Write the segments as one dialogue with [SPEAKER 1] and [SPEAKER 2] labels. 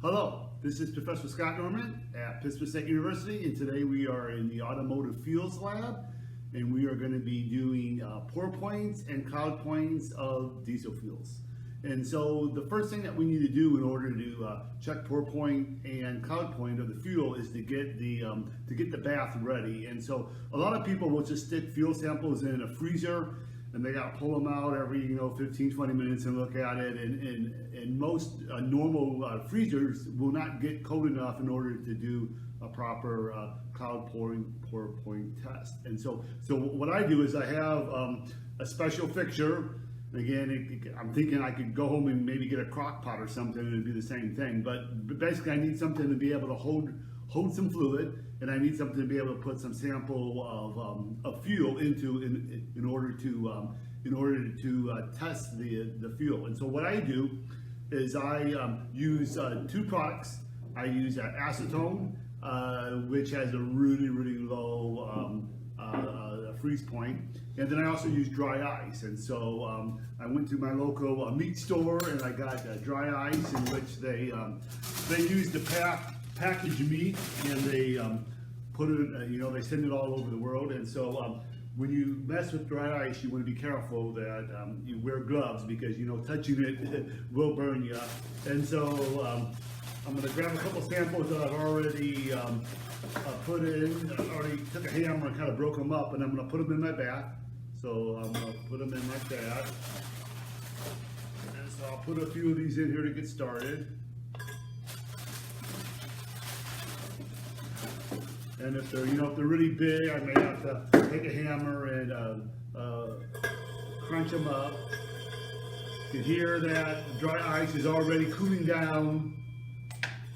[SPEAKER 1] Hello, this is Professor Scott Norman at Pittsburgh State University, and today we are in the Automotive Fuels Lab, and we are going to be doing pour points and cloud points of diesel fuels. And so the first thing that we need to do in order to check pour point and cloud point of the fuel is to get the bath ready. And so a lot of people will just stick fuel samples in a freezer, and they got to pull them out every 15-20 minutes and look at it, and most normal freezers will not get cold enough in order to do a proper cloud pour point test. And so what I do is I have a special fixture. Again, I'm thinking I could go home and maybe get a crock pot or something and it'd be the same thing, but basically I need something to be able to hold some fluid, and I need something to be able to put some sample of fuel into in order to test the fuel. And so what I do is I use two products. I use acetone, which has a really low freeze point, and then I also use dry ice. And so I went to my local meat store and I got dry ice, in which they use the packaged meat, and they put it, they send it all over the world. And so when you mess with dry ice, you want to be careful that you wear gloves, because touching it will burn you. And so I'm going to grab a couple samples that I've already put in. I already took a hammer and kind of broke them up, and I'm going to put them in my bath. So I'm going to put them in my bath. And so I'll put a few of these in here to get started. And if they're really big, I may have to take a hammer and crunch them up. You can hear that dry ice is already cooling down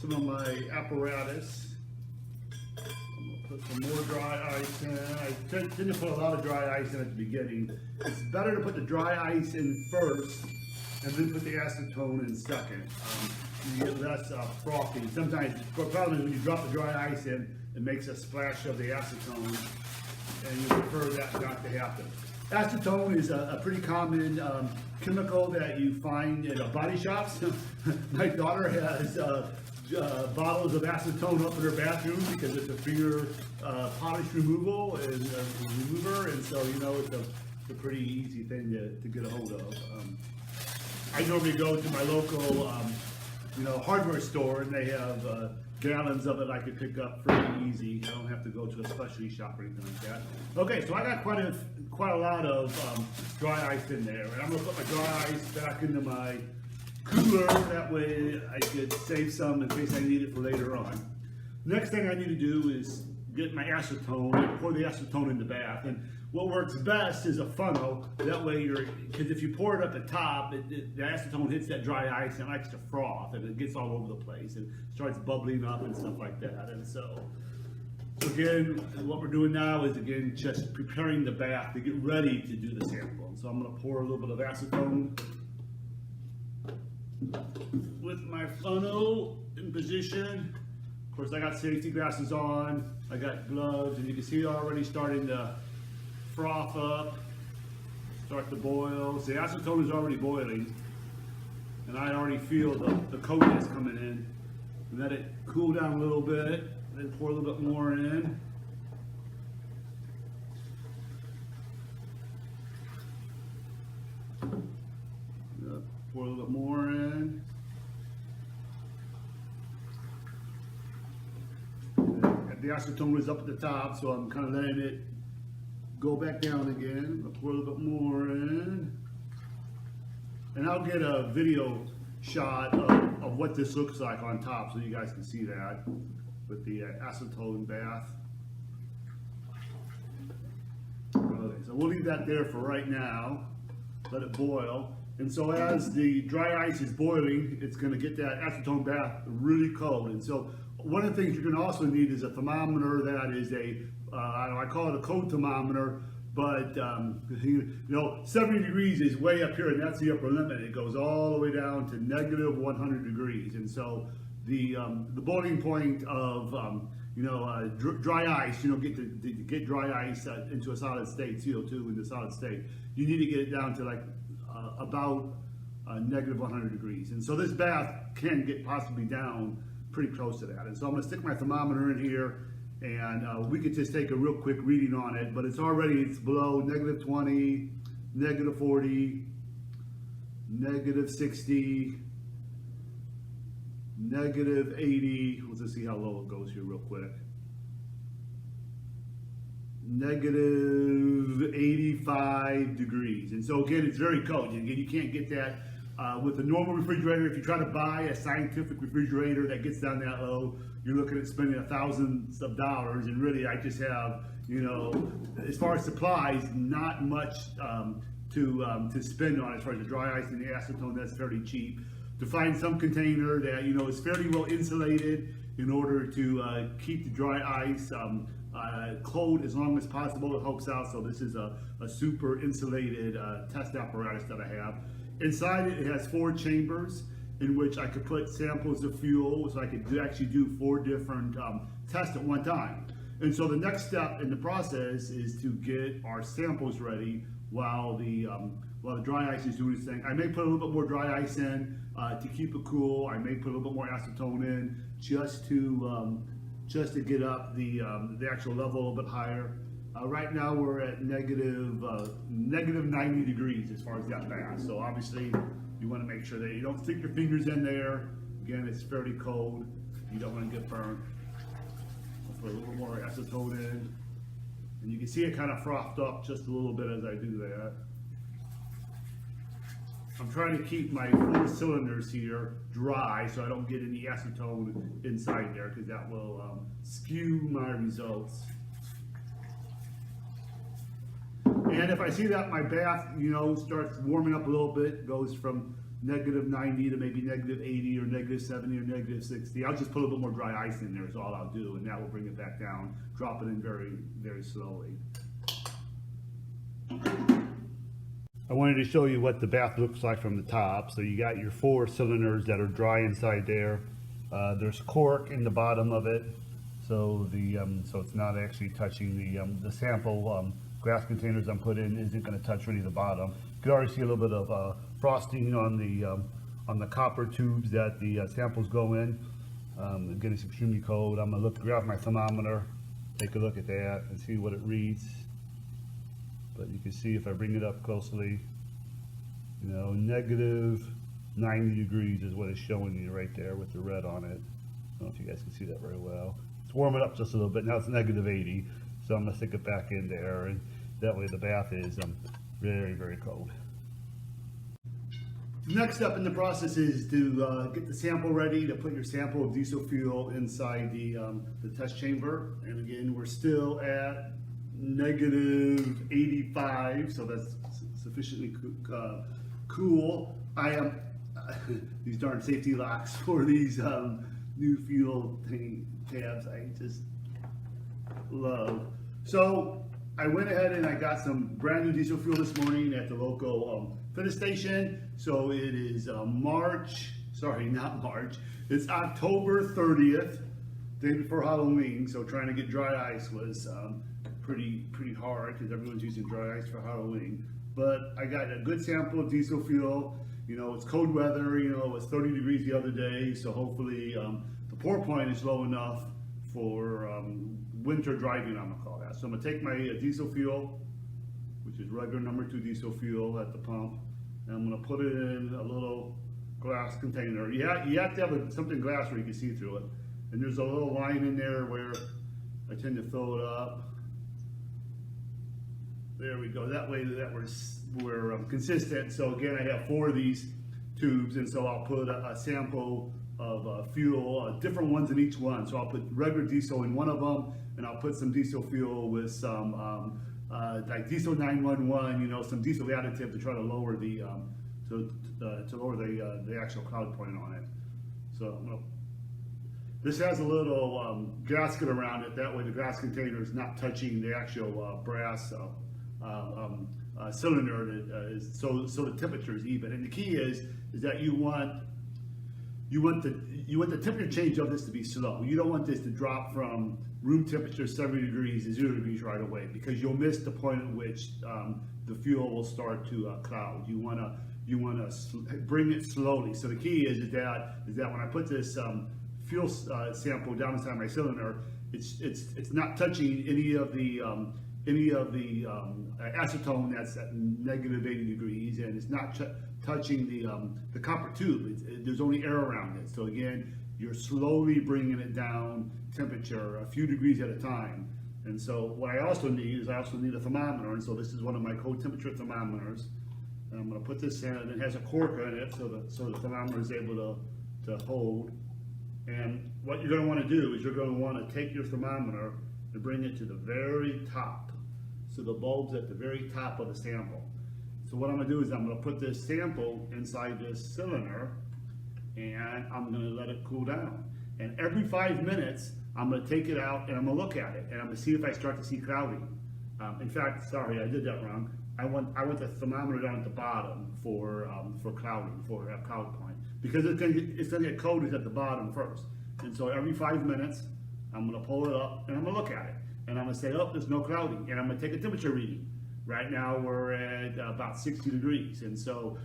[SPEAKER 1] some of my apparatus. I'm going to put some more dry ice in. I tend to put a lot of dry ice in at the beginning. It's better to put the dry ice in first and then put the acetone in second. You get less frothy. Sometimes the problem is when you drop the dry ice in, it makes a splash of the acetone, and you prefer that not to happen. Acetone is a pretty common chemical that you find in body shops. My daughter has bottles of acetone up in her bathroom because it's a finger polish removal and remover, and so it's a pretty easy thing to get a hold of. I normally go to my local hardware store, and they have gallons of it I could pick up pretty easy. I don't have to go to a specialty shop or anything like that. Okay, so I got quite a lot of dry ice in there, and I'm gonna put my dry ice back into my cooler. That way I could save some in case I need it for later on. Next thing I need to do is get my acetone and pour the acetone in the bath. And what works best is a funnel. That way because if you pour it up at top, the acetone hits that dry ice and it likes to froth, and it gets all over the place and starts bubbling up and stuff like that. And so again, what we're doing now is just preparing the bath to get ready to do the sample. So I'm going to pour a little bit of acetone with my funnel in position. Of course, I got safety glasses on, I got gloves, and you can see it already starting to froth up, start to boil. So the acetone is already boiling, and I already feel the coldness coming in. Let it cool down a little bit, then pour a little bit more in. Pour a little bit more in. The acetone was up at the top, so I'm kind of letting it go back down again. I'll pour a little bit more in. And I'll get a video shot of what this looks like on top so you guys can see that with the acetone bath. Okay, so we'll leave that there for right now. Let it boil. And so as the dry ice is boiling, it's going to get that acetone bath really cold. And so one of the things you're going to also need is a thermometer that is I call it a cold thermometer, but 70 degrees is way up here, and that's the upper limit. It goes all the way down to negative 100 degrees. And so the boiling point of dry ice, get dry ice into a solid state, CO2 in the solid state, you need to get it down to like about negative 100 degrees. And so this bath can get possibly down pretty close to that. And so I'm gonna stick my thermometer in here, and we could just take a real quick reading on it, but it's below negative 20, negative 40, negative 60, negative 80. Let's just see how low it goes here real quick. Negative 85 degrees. And so again, it's very cold. Again, you can't get that with a normal refrigerator. If you try to buy a scientific refrigerator that gets down that low, you're looking at spending thousands of dollars. And really, I just have, you know, as far as supplies, not much to spend on as far as the dry ice and the acetone. That's fairly cheap. To find some container that, you know, is fairly well insulated in order to keep the dry ice cold as long as possible, it helps out. So this is a super insulated test apparatus that I have. Inside it has 4 chambers in which I could put samples of fuel, so I could actually do 4 different tests at one time. And so the next step in the process is to get our samples ready while the dry ice is doing its thing. I may put a little bit more dry ice in to keep it cool. I may put a little bit more acetone in just to get up the actual level a little bit higher. Right now we're at negative 90 degrees as far as that bath. So obviously you want to make sure that you don't stick your fingers in there. Again, it's fairly cold. You don't want to get burned. I'll put a little more acetone in. And you can see it kind of frothed up just a little bit as I do that. I'm trying to keep my 4 cylinders here dry so I don't get any acetone inside there, because that will skew my results. And if I see that my bath, you know, starts warming up a little bit, goes from negative 90 to maybe negative 80 or negative 70 or negative 60, I'll just put a little bit more dry ice in there is all I'll do, and that will bring it back down, drop it in very, very slowly. I wanted to show you what the bath looks like from the top. So you got your 4 cylinders that are dry inside there. There's cork in the bottom of it, so so it's not actually touching the sample glass containers I'm put in isn't going to touch really the bottom. You can already see a little bit of frosting on the copper tubes that the samples go in. Again, it's extremely cold. I'm going to grab my thermometer, take a look at that, and see what it reads. But you can see if I bring it up closely, you know, negative 90 degrees is what it's showing you right there with the red on it. I don't know if you guys can see that very well. It's warming up just a little bit. Now it's negative 80. So I'm going to stick it back in there, and that way the bath is very, very cold. Next step in the process is to get the sample ready, to put your sample of diesel fuel inside the test chamber. And again, we're still at negative 85, so that's sufficiently cool. I am these darn safety locks for these new fuel tabs I just love. So I went ahead and I got some brand new diesel fuel this morning at the local filling station. So it is it's October 30th, day before Halloween. So trying to get dry ice was pretty hard because everyone's using dry ice for Halloween. But I got a good sample of diesel fuel. You know, it's cold weather. You know, it was 30 degrees the other day, so hopefully the pour point is low enough for winter driving, I'm gonna call that. So I'm gonna take my diesel fuel, which is regular number 2 diesel fuel at the pump, and I'm gonna put it in a little glass container. You have to have something glass where you can see through it. And there's a little line in there where I tend to fill it up. There we go. That way that we're consistent. So again, I have 4 of these tubes, and so I'll put a sample of fuel, different ones in each one. So I'll put regular diesel in one of them, and I'll put some diesel fuel with some like diesel 911, you know, some diesel additive to try to lower the the actual cloud point on it. So this has a little gasket around it. That way the glass container is not touching the actual brass cylinder. So the temperature is even. And the key is that you want the temperature change of this to be slow. You don't want this to drop from room temperature 70 degrees to 0 degrees right away, because you'll miss the point at which the fuel will start to cloud. You want to you want to bring it slowly. So the key is that when I put this fuel sample down inside my cylinder, it's not touching any of the acetone that's at -80 degrees, and it's not touching the copper tube. There's only air around it. So again, you're slowly bringing it down temperature a few degrees at a time. And so what I also need a thermometer, and so this is one of my cold temperature thermometers. And I'm going to put this in, and it has a cork in it, so the thermometer is able to hold. And what you're going to want to do is you're going to want to take your thermometer and bring it to the very top. So the bulb's at the very top of the sample. So what I'm going to do is I'm going to put this sample inside this cylinder, and I'm going to let it cool down. And every 5 minutes, I'm going to take it out and I'm going to look at it, and I'm going to see if I start to see clouding. In fact, sorry, I did that wrong. I want the thermometer down at the bottom for clouding, for a cloud point, because it's going to get coated at the bottom first. And so every 5 minutes, I'm going to pull it up and I'm going to look at it, and I'm going to say, oh, there's no clouding, and I'm going to take a temperature reading. Right now we're at about 60 degrees, and so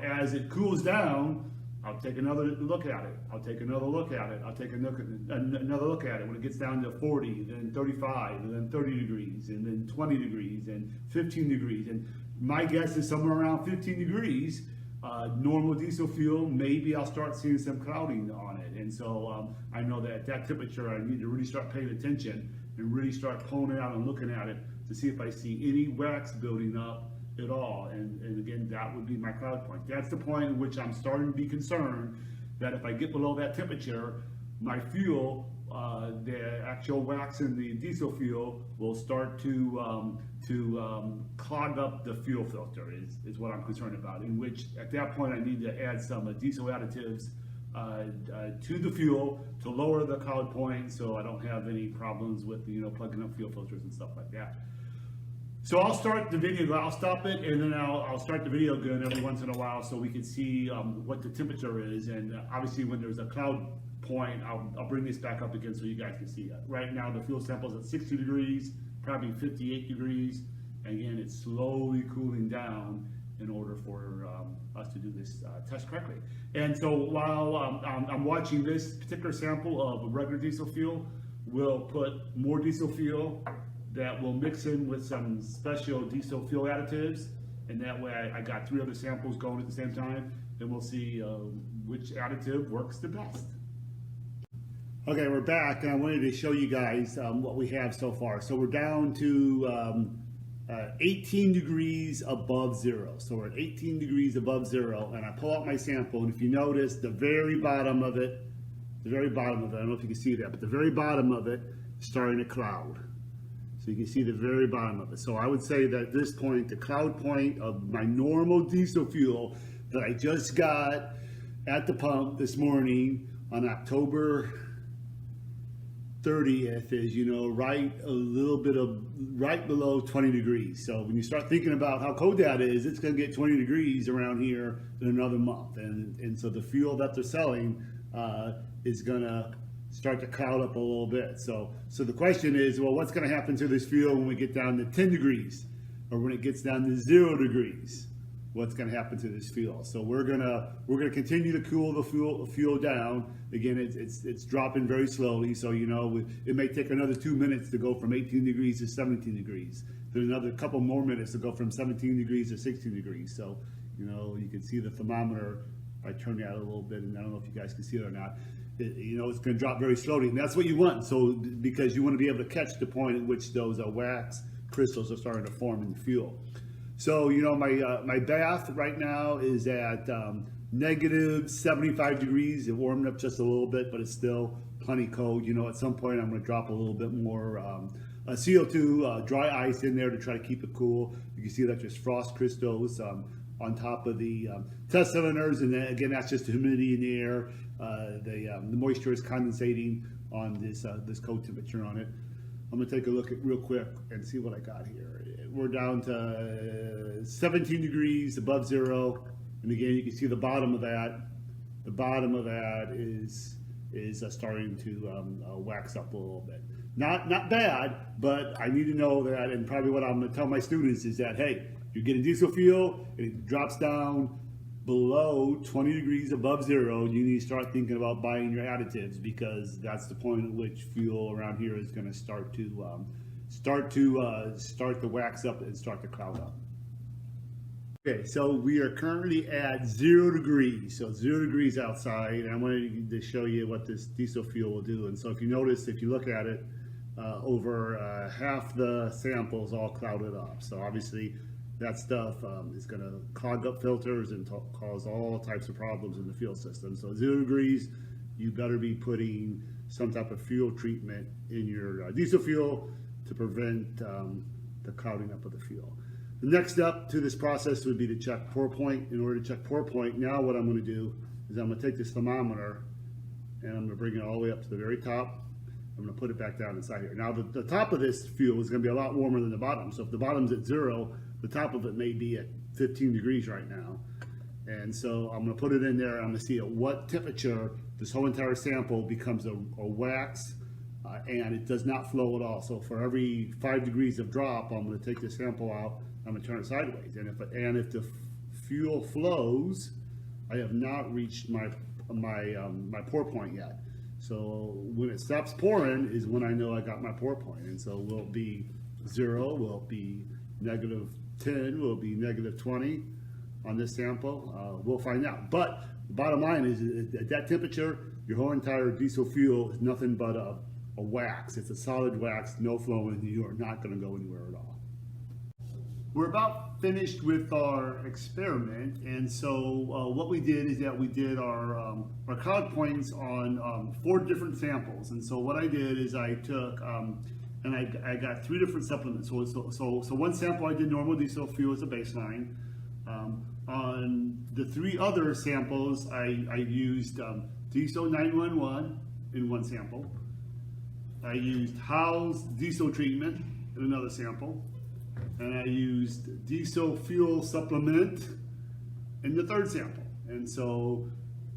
[SPEAKER 1] as it cools down, I'll take another look at it. I'll take another look at it. I'll take another look at it. When it gets down to 40, then 35, and then 30 degrees, and then 20 degrees, and 15 degrees. And my guess is somewhere around 15 degrees, normal diesel fuel, maybe I'll start seeing some clouding on it. And so I know that at that temperature, I need to really start paying attention and really start pulling it out and looking at it to see if I see any wax building up at all, and again, that would be my cloud point. That's the point in which I'm starting to be concerned that if I get below that temperature, my fuel, the actual wax in the diesel fuel, will start to clog up the fuel filter. Is what I'm concerned about. In which at that point I need to add some diesel additives to the fuel to lower the cloud point, so I don't have any problems with plugging up fuel filters and stuff like that. So I'll start the video, I'll stop it, and then I'll start the video again every once in a while so we can see what the temperature is. And obviously when there's a cloud point, I'll bring this back up again so you guys can see that. Right now the fuel sample is at 60 degrees, probably 58 degrees. And again, it's slowly cooling down in order for us to do this test correctly. And so while I'm watching this particular sample of regular diesel fuel, we'll put more diesel fuel that will mix in with some special diesel fuel additives, and that way I got 3 other samples going at the same time, and we'll see which additive works the best. Okay, we're back, and I wanted to show you guys what we have so far. So we're down to 18 degrees above zero. So we're at 18 degrees above zero, and I pull out my sample, and if you notice, the very bottom of it, I don't know if you can see that, but the very bottom of it is starting to cloud. So you can see the very bottom of it. So I would say that at this point, the cloud point of my normal diesel fuel that I just got at the pump this morning on October 30th is, right below 20 degrees. So when you start thinking about how cold that is, it's going to get 20 degrees around here in another month. And so the fuel that they're selling is going to start to cloud up a little bit. So the question is, well, what's going to happen to this fuel when we get down to 10 degrees, or when it gets down to 0 degrees? What's going to happen to this fuel? So we're gonna continue to cool the fuel down. Again, it's dropping very slowly. So it may take another 2 minutes to go from 18 degrees to 17 degrees. There's another couple more minutes to go from 17 degrees to 16 degrees. So you can see the thermometer. I turn that a little bit, and I don't know if you guys can see it or not. It's going to drop very slowly, and that's what you want. So because you want to be able to catch the point at which those wax crystals are starting to form in the fuel. So my bath right now is at negative 75 degrees. It warmed up just a little bit, but it's still plenty cold. At some point I'm going to drop a little bit more CO2 dry ice in there to try to keep it cool. You can see that there's frost crystals on top of the test cylinders, and then, again, that's just the humidity in the air. The moisture is condensating on this cold temperature on it. I'm going to take a look at real quick and see what I got here. We're down to 17 degrees above zero, and again, you can see the bottom of that. The bottom of that is starting to wax up a little bit. Not bad, but I need to know that, and probably what I'm going to tell my students is that, hey, you're getting diesel fuel, it drops down below 20 degrees above zero, you need to start thinking about buying your additives, because that's the point at which fuel around here is going to start to wax up and start to cloud up. Okay, so we are currently at 0 degrees, so 0 degrees outside, and I wanted to show you what this diesel fuel will do. And so if you notice, if you look at it, over half the sample is all clouded up. So obviously that stuff is going to clog up filters and cause all types of problems in the fuel system. So 0 degrees, you better be putting some type of fuel treatment in your diesel fuel to prevent the clouding up of the fuel. The next step to this process would be to check pour point. In order to check pour point, now what I'm going to do is I'm going to take this thermometer and I'm going to bring it all the way up to the very top. I'm going to put it back down inside here. Now the top of this fuel is going to be a lot warmer than the bottom. So if the bottom's at 0, the top of it may be at 15 degrees right now. And so I'm going to put it in there. I'm going to see at what temperature this whole entire sample becomes a wax, and it does not flow at all. So for every 5 degrees of drop, I'm going to take this sample out. I'm going to turn it sideways. And if the fuel flows, I have not reached my pour point yet. So when it stops pouring is when I know I got my pour point. And so will it be 0? Will it be -10? Will it be -20 on this sample? We'll find out. But the bottom line is at that temperature, your whole entire diesel fuel is nothing but a wax. It's a solid wax, no flowing. You are not going to go anywhere at all. We're about finished with our experiment, and so what we did is that we did our cloud points on 4 different samples. And so what I did is I took and I got 3 different supplements. So one sample I did normal diesel fuel as a baseline. On the 3 other samples, I used diesel 911 in one sample. I used Howell's diesel treatment in another sample. And I used diesel fuel supplement in the 3rd sample. And so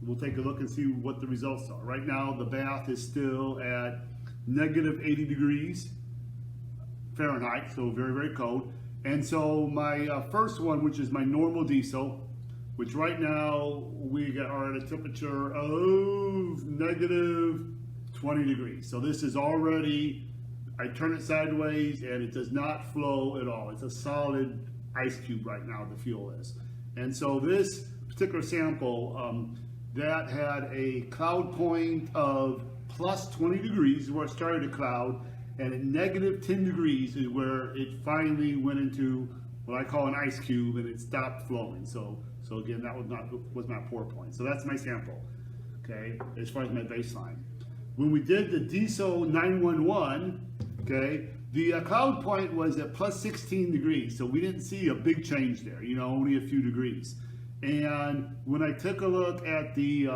[SPEAKER 1] we'll take a look and see what the results are. Right now the bath is still at -80 degrees Fahrenheit, so very, very cold. And so my first one, which is my normal diesel, which right now we are at a temperature of -20 degrees. So this is already, I turn it sideways and it does not flow at all. It's a solid ice cube right now, the fuel is. And so this particular sample, that had a cloud point of +20 degrees where it started to cloud, and at -10 degrees is where it finally went into what I call an ice cube and it stopped flowing. So again, that was my pour point. So that's my sample, okay, as far as my baseline. When we did the diesel 911, okay, the cloud point was at +16 degrees, so we didn't see a big change there, you know, only a few degrees. And when I took a look at the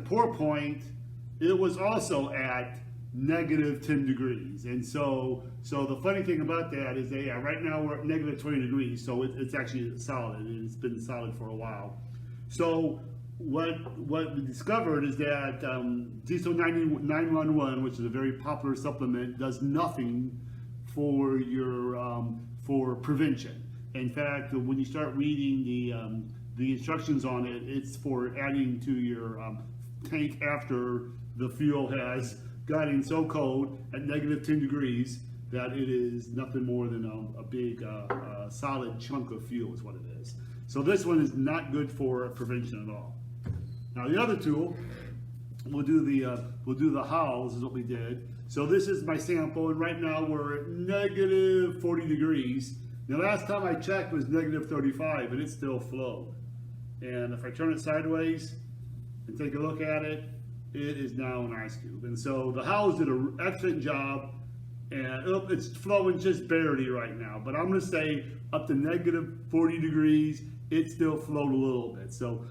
[SPEAKER 1] pour point, it was also at -10 degrees. And so the funny thing about that is that, yeah, right now we're at -20 degrees, so it's actually solid, and it's been solid for a while. So what we discovered is that diesel 911, which is a very popular supplement, does nothing for your for prevention. In fact, when you start reading the instructions on it, it's for adding to your tank after the fuel has gotten so cold at -10 degrees that it is nothing more than a big solid chunk of fuel is what it is. So this one is not good for prevention at all. Now the other tool, we'll do the Howells is what we did. So this is my sample, and right now we're at -40 degrees. The last time I checked was -35, and it still flowed. And if I turn it sideways and take a look at it, it is now an ice cube. And so the Howells did an excellent job, and it's flowing just barely right now. But I'm going to say up to -40 degrees, it still flowed a little bit. So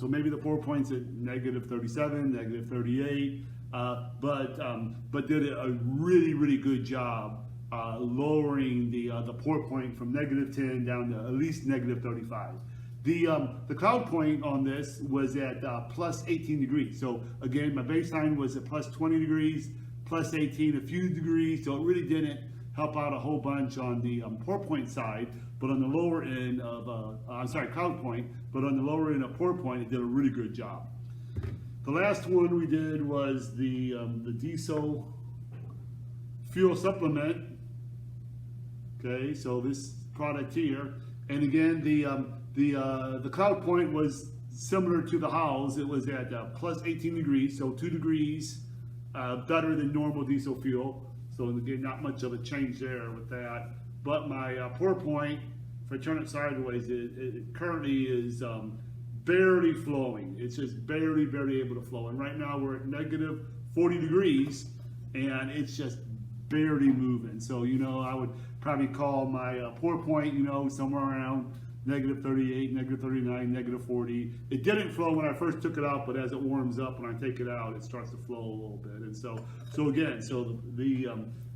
[SPEAKER 1] maybe the pour point's at -37, -38, but did a really good job lowering the pour point from -10 down to at least -35. The cloud point on this was at +18 degrees. So again, my baseline was at +20 degrees, +18 a few degrees. So it really didn't help out a whole bunch on the pour point side. but on the lower end of, cloud point, but on the lower end of pour point, it did a really good job. The last one we did was the diesel fuel supplement. Okay, so this product here, and again, the cloud point was similar to the Howells. It was at plus 18 degrees, so 2 degrees better than normal diesel fuel. So again, not much of a change there with that. But my pour point, if I turn it sideways, it currently is barely flowing. It's just barely able to flow. And right now we're at negative 40 degrees, and it's just barely moving. So, you know, I would probably call my pour point, you know, somewhere around negative 38, negative 39, negative 40. It didn't flow when I first took it out, but as it warms up, when I take it out, it starts to flow a little bit. And so again,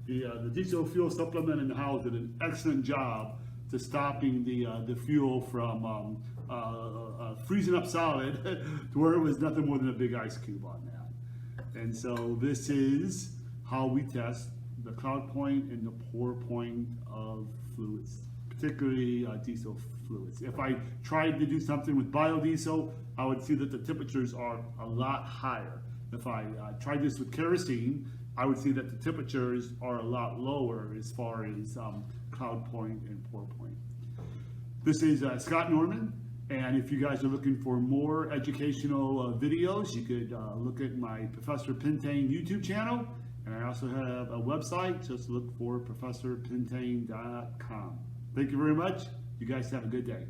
[SPEAKER 1] the diesel fuel supplement in the house did an excellent job to stopping the fuel from freezing up solid to where it was nothing more than a big ice cube on that. And so this is how we test the cloud point and the pour point of fluids, particularly diesel fluids. If I tried to do something with biodiesel, I would see that the temperatures are a lot higher. If I tried this with kerosene, I would see that the temperatures are a lot lower as far as cloud point and pour point. This is Scott Norman, and if you guys are looking for more educational videos, you could look at my Professor Pentane YouTube channel, and I also have a website. Just look for professorpentane.com. Thank you very much. You guys have a good day.